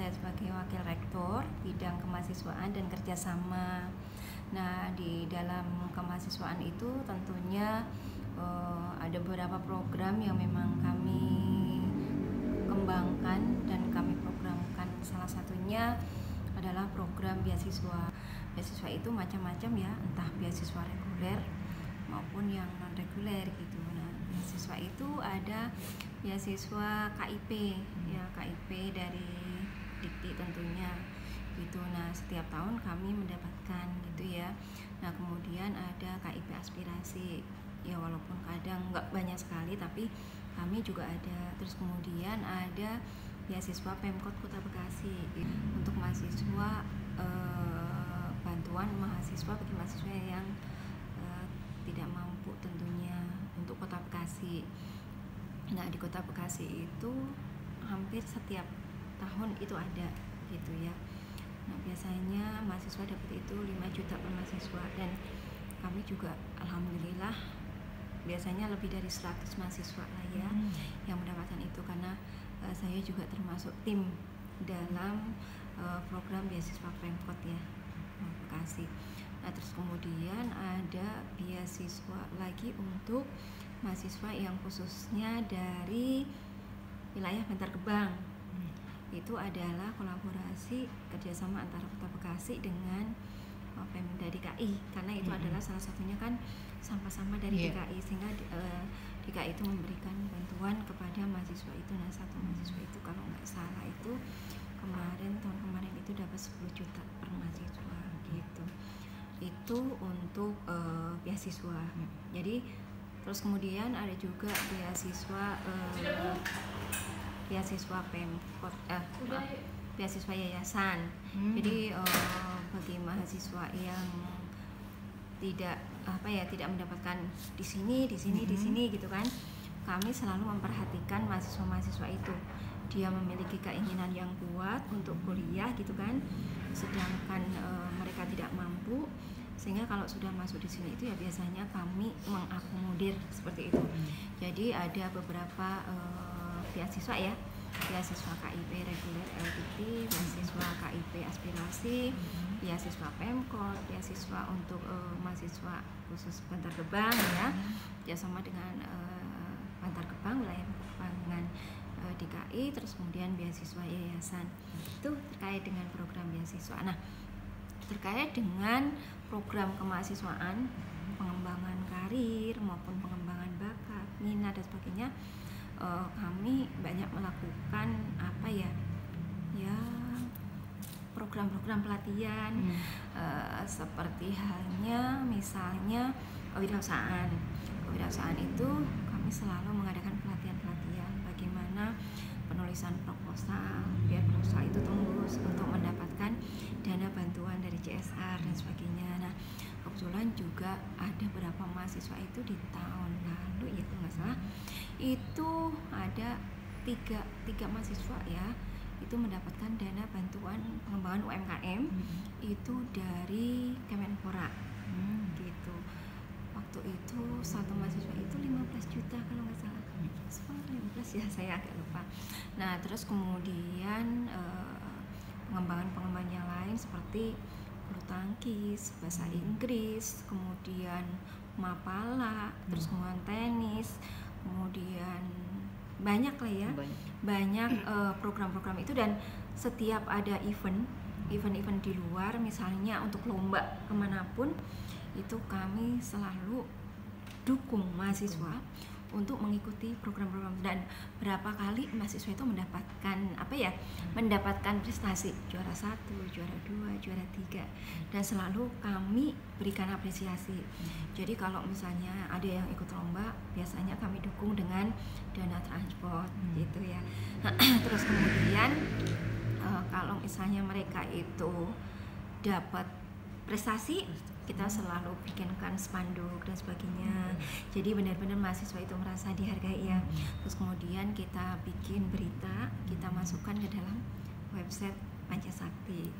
saya sebagai Wakil Rektor Bidang Kemahasiswaan dan Kerjasama. Nah, di dalam kemahasiswaan itu tentunya ada beberapa program yang memang kami kembangkan dan kami programkan. Salah satunya adalah program beasiswa. Beasiswa itu macam-macam ya, entah beasiswa reguler maupun yang non reguler gitu. Nah, beasiswa itu ada beasiswa KIP ya, KIP dari Dikti tentunya gitu. Nah, setiap tahun kami mendapatkan gitu ya. Nah, kemudian ada KIP aspirasi ya, walaupun kadang nggak banyak sekali tapi kami juga ada. Terus kemudian ada beasiswa Pemkot Kota Bekasi untuk mahasiswa, bantuan mahasiswa bagi mahasiswa yang tidak mampu tentunya untuk Kota Bekasi. Nah, di Kota Bekasi itu hampir setiap tahun itu ada gitu ya. Nah, biasanya mahasiswa dapat itu 5 juta per mahasiswa, dan kami juga alhamdulillah biasanya lebih dari 100 mahasiswa lah ya yang mendapatkan itu, karena saya juga termasuk tim dalam program beasiswa Pemkot ya Bekasi. Nah, terus kemudian ada beasiswa lagi untuk mahasiswa yang khususnya dari wilayah Bantar Gebang. Itu adalah kolaborasi kerjasama antara Kota Bekasi dengan Pemda DKI, karena itu adalah salah satunya kan sama-sama dari DKI, sehingga DKI itu memberikan bantuan kepada mahasiswa itu. Nah, satu mahasiswa itu kalau nggak salah itu tahun kemarin itu dapat 10 juta per mahasiswa gitu. Itu untuk beasiswa. Jadi terus kemudian ada juga beasiswa Pemkot, beasiswa yayasan. Jadi bagi mahasiswa yang tidak mendapatkan di sini gitu kan, kami selalu memperhatikan mahasiswa itu. Dia memiliki keinginan yang kuat untuk kuliah gitu kan, sedangkan mereka tidak mampu, sehingga kalau sudah masuk di sini itu ya biasanya kami mengakomodir seperti itu. Jadi ada beberapa beasiswa ya, beasiswa KIP reguler LPT, beasiswa KIP aspirasi, beasiswa Pemkot, beasiswa untuk mahasiswa khusus Bantar Gebang ya, kerjasama dengan Bantar Gebang, wilayah pengembangan DKI, terus kemudian beasiswa yayasan. Itu terkait dengan program beasiswa. Nah, terkait dengan program kemahasiswaan, pengembangan karir maupun pengembangan bakat, minat dan sebagainya, kami banyak melakukan program-program pelatihan, seperti halnya misalnya kewirausahaan itu kami selalu mengadakan pelatihan bagaimana penulisan proposal biar perusahaan itu tembus untuk mendapatkan dana bantuan dari CSR dan sebagainya. Nah, kebetulan juga ada beberapa mahasiswa itu di tahun lalu ya, kalau nggak salah itu ada tiga mahasiswa ya, itu mendapatkan dana bantuan pengembangan UMKM itu dari Kemenpora gitu. Waktu itu satu mahasiswa itu 15 juta kalau nggak salah, 15 ya, saya agak lupa. Nah, terus kemudian pengembangan yang lain seperti bulu tangkis, bahasa Inggris, kemudian Mapala, terus kemudian tenis, kemudian banyak lah ya, banyak program-program itu. Dan setiap ada event di luar, misalnya untuk lomba kemanapun, itu kami selalu dukung mahasiswa untuk mengikuti program-program. Dan berapa kali mahasiswa itu mendapatkan prestasi, juara 1, juara 2, juara 3, dan selalu kami berikan apresiasi. Jadi kalau misalnya ada yang ikut lomba, biasanya kami dukung dengan dana transport gitu ya. Terus kemudian kalau misalnya mereka itu dapat prestasi, kita selalu bikinkan spanduk dan sebagainya. Jadi benar-benar mahasiswa itu merasa dihargai ya. Terus kemudian kita bikin berita, kita masukkan ke dalam website Pancasakti.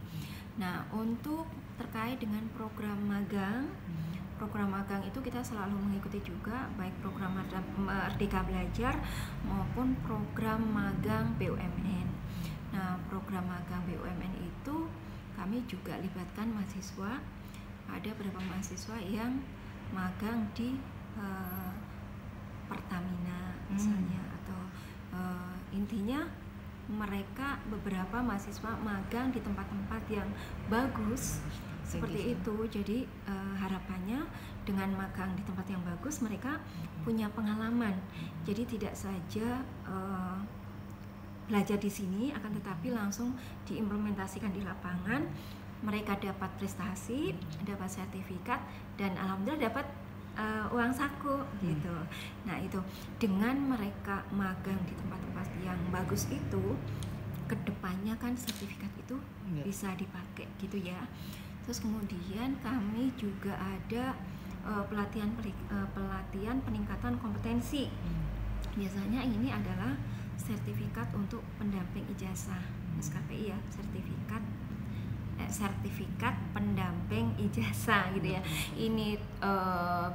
Nah, untuk terkait dengan program magang itu kita selalu mengikuti juga, baik program Merdeka Belajar maupun program magang BUMN. Nah, program magang BUMN itu kami juga libatkan mahasiswa. Ada beberapa mahasiswa yang magang di Pertamina misalnya, atau intinya mereka beberapa mahasiswa magang di tempat-tempat yang bagus seperti itu. Jadi harapannya dengan magang di tempat yang bagus mereka punya pengalaman. Jadi tidak saja belajar di sini, akan tetapi langsung diimplementasikan di lapangan. Mereka dapat prestasi, dapat sertifikat, dan alhamdulillah dapat uang saku gitu. Nah, itu dengan mereka magang di tempat-tempat yang bagus itu, kedepannya kan sertifikat itu bisa dipakai gitu ya. Terus kemudian kami juga ada pelatihan peningkatan kompetensi. Biasanya ini adalah sertifikat untuk pendamping ijazah SKPI ya, sertifikat pendamping ijazah gitu ya. Ini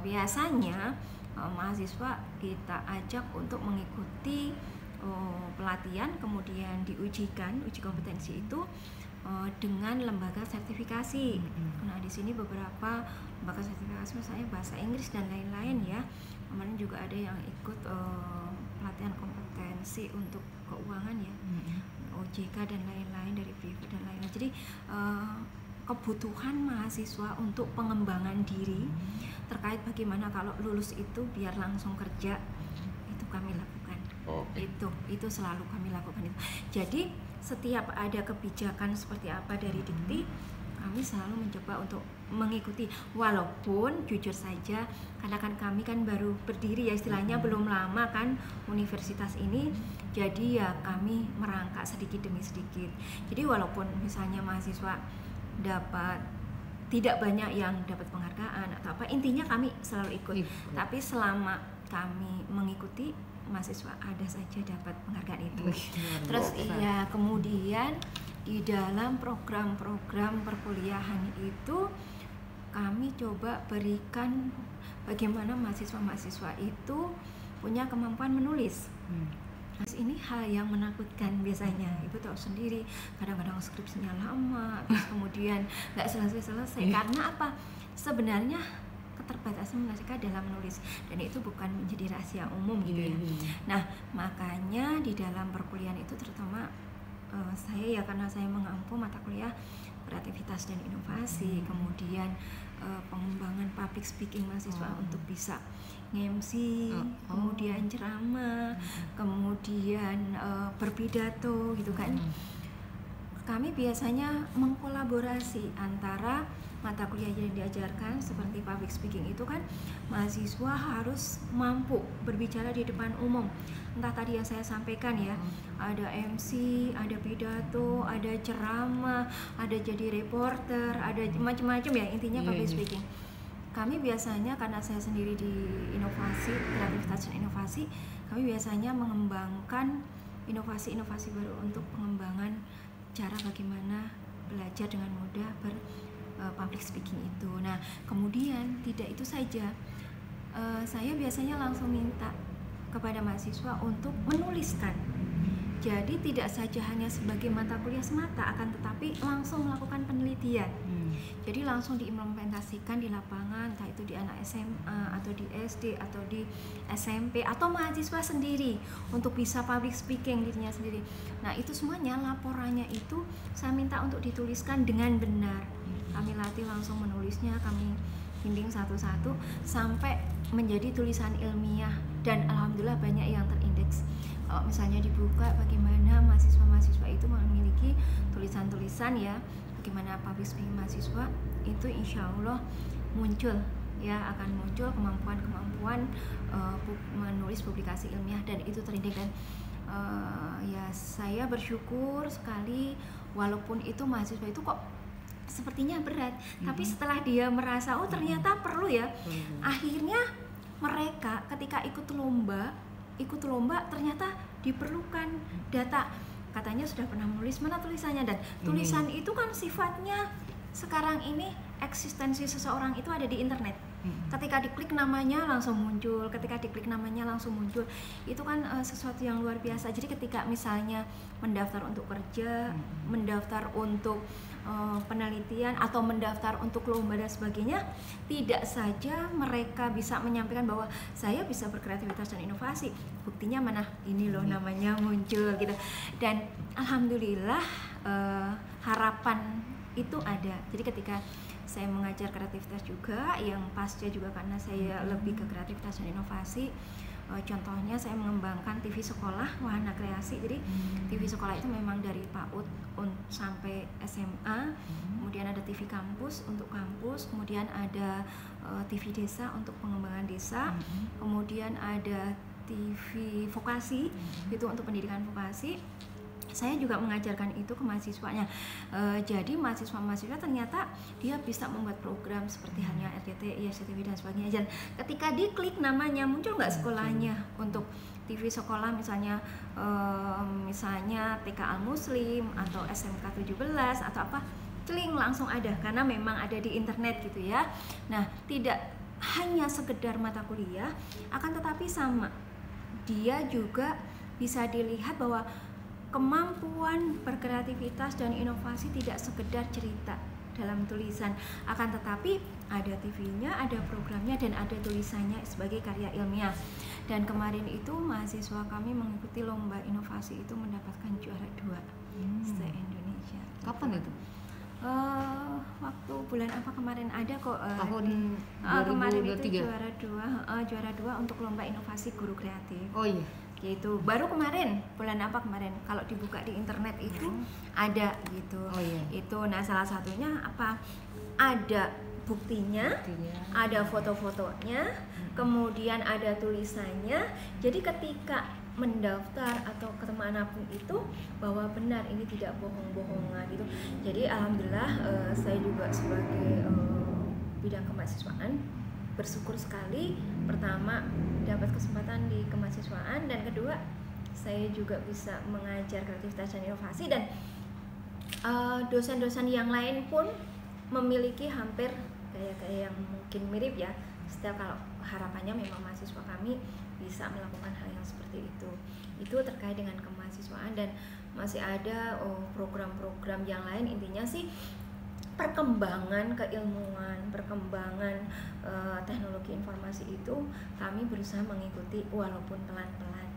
biasanya mahasiswa kita ajak untuk mengikuti pelatihan, kemudian uji kompetensi itu dengan lembaga sertifikasi. Nah, di sini beberapa lembaga sertifikasi misalnya bahasa Inggris dan lain-lain ya. Kemarin juga ada yang ikut pelatihan kompetensi untuk keuangan ya, OJK dan lain-lain, dari privat dan lain-lain. Jadi kebutuhan mahasiswa untuk pengembangan diri terkait bagaimana kalau lulus itu biar langsung kerja, itu kami lakukan. Itu selalu kami lakukan itu. Jadi setiap ada kebijakan seperti apa dari Dikti, kami selalu mencoba untuk mengikuti, walaupun jujur saja karena kan kami kan baru berdiri ya istilahnya, belum lama kan universitas ini, jadi ya kami merangkak sedikit demi sedikit. Jadi walaupun misalnya mahasiswa tidak banyak yang dapat penghargaan atau apa, intinya kami selalu ikut. Tapi selama kami mengikuti, mahasiswa ada saja dapat penghargaan itu. Terus iya, kemudian di dalam program-program perkuliahan itu kami coba berikan bagaimana mahasiswa-mahasiswa itu punya kemampuan menulis. Ini hal yang menakutkan biasanya, ibu tahu sendiri, kadang-kadang skripsinya lama, terus kemudian nggak selesai. Karena apa? Sebenarnya keterbatasan mereka dalam menulis, dan itu bukan menjadi rahasia umum gitu ya. Nah, makanya di dalam perkuliahan itu terutama saya ya, karena saya mengampu mata kuliah kreativitas dan inovasi, kemudian pengembangan public speaking mahasiswa untuk bisa nge-MC, kemudian ceramah, kemudian berpidato gitu kan. Kami biasanya mengkolaborasi antara mata kuliah yang diajarkan seperti public speaking itu kan, mahasiswa harus mampu berbicara di depan umum. Entah tadi yang saya sampaikan ya, ada MC, ada pidato, ada ceramah, ada jadi reporter, ada macam-macam ya, intinya public speaking. Kami biasanya, karena saya sendiri di inovasi, kreativitas dan inovasi, kami biasanya mengembangkan inovasi-inovasi baru untuk pengembangan cara bagaimana belajar dengan mudah public speaking itu. Nah, kemudian tidak itu saja, saya biasanya langsung minta kepada mahasiswa untuk menuliskan. Jadi tidak saja hanya sebagai mata kuliah semata, akan tetapi langsung melakukan penelitian. Jadi langsung diimplementasikan di lapangan, entah itu di anak SMA atau di SD atau di SMP atau mahasiswa sendiri untuk bisa public speaking dirinya sendiri. Nah, itu semuanya laporannya itu saya minta untuk dituliskan dengan benar. Kami latih langsung menulisnya, kami bimbing satu-satu sampai menjadi tulisan ilmiah, dan alhamdulillah banyak yang terindeks. Kalau misalnya dibuka bagaimana mahasiswa-mahasiswa itu memiliki tulisan-tulisan ya, bagaimana public speaking mahasiswa itu insya Allah muncul ya, akan muncul kemampuan-kemampuan menulis publikasi ilmiah, dan itu terindeks. Dan ya saya bersyukur sekali, walaupun itu mahasiswa itu kok sepertinya berat, tapi setelah dia merasa oh ternyata perlu ya, akhirnya mereka ketika ikut lomba ternyata diperlukan data, katanya sudah pernah menulis, mana tulisannya, dan tulisan itu kan sifatnya sekarang ini eksistensi seseorang itu ada di internet. Ketika diklik namanya langsung muncul, itu kan sesuatu yang luar biasa. Jadi ketika misalnya mendaftar untuk kerja, mendaftar untuk penelitian atau mendaftar untuk lomba dan sebagainya, tidak saja mereka bisa menyampaikan bahwa saya bisa berkreativitas dan inovasi, buktinya mana, ini loh namanya muncul gitu. Dan alhamdulillah harapan itu ada. Jadi ketika saya mengajar kreativitas juga, yang pasca juga karena saya lebih ke kreativitas dan inovasi. Contohnya saya mengembangkan TV sekolah wahana kreasi. Jadi TV sekolah itu memang dari PAUD sampai SMA. Kemudian ada TV kampus untuk kampus, kemudian ada TV desa untuk pengembangan desa, kemudian ada TV vokasi itu untuk pendidikan vokasi. Saya juga mengajarkan itu ke mahasiswanya. Jadi mahasiswa-mahasiswa ternyata dia bisa membuat program seperti halnya RCTI, SCTV dan sebagainya. Dan ketika diklik namanya, muncul nggak sekolahnya untuk TV sekolah misalnya TK Al Muslim atau SMK 17 atau apa, celing langsung ada karena memang ada di internet gitu ya. Nah, tidak hanya sekedar mata kuliah, akan tetapi sama dia juga bisa dilihat bahwa kemampuan berkreativitas dan inovasi tidak sekedar cerita dalam tulisan, akan tetapi ada TV-nya, ada programnya, dan ada tulisannya sebagai karya ilmiah. Dan kemarin itu mahasiswa kami mengikuti lomba inovasi itu mendapatkan juara 2 se-Indonesia. Kapan itu? Waktu bulan apa kemarin ada kok, tahun 2023. kemarin itu juara 2 untuk lomba inovasi guru kreatif. Oh iya. Gitu, baru kemarin bulan apa kemarin, kalau dibuka di internet itu ada gitu. Oh iya. Itu nah salah satunya apa, ada buktinya. Ada foto-fotonya, kemudian ada tulisannya. Jadi ketika mendaftar atau ke manapun itu bahwa benar ini tidak bohong-bohongan gitu. Jadi alhamdulillah saya juga sebagai bidang kemahasiswaan bersyukur sekali, pertama dapat kesempatan di kemahasiswaan, dan kedua saya juga bisa mengajar kreativitas dan inovasi, dan dosen-dosen yang lain pun memiliki hampir kayak yang mungkin mirip ya. Setiap kalau harapannya memang mahasiswa kami bisa melakukan hal yang seperti itu terkait dengan kemahasiswaan. Dan masih ada program-program yang lain. Intinya sih perkembangan keilmuan, perkembangan teknologi informasi itu kami berusaha mengikuti walaupun pelan-pelan.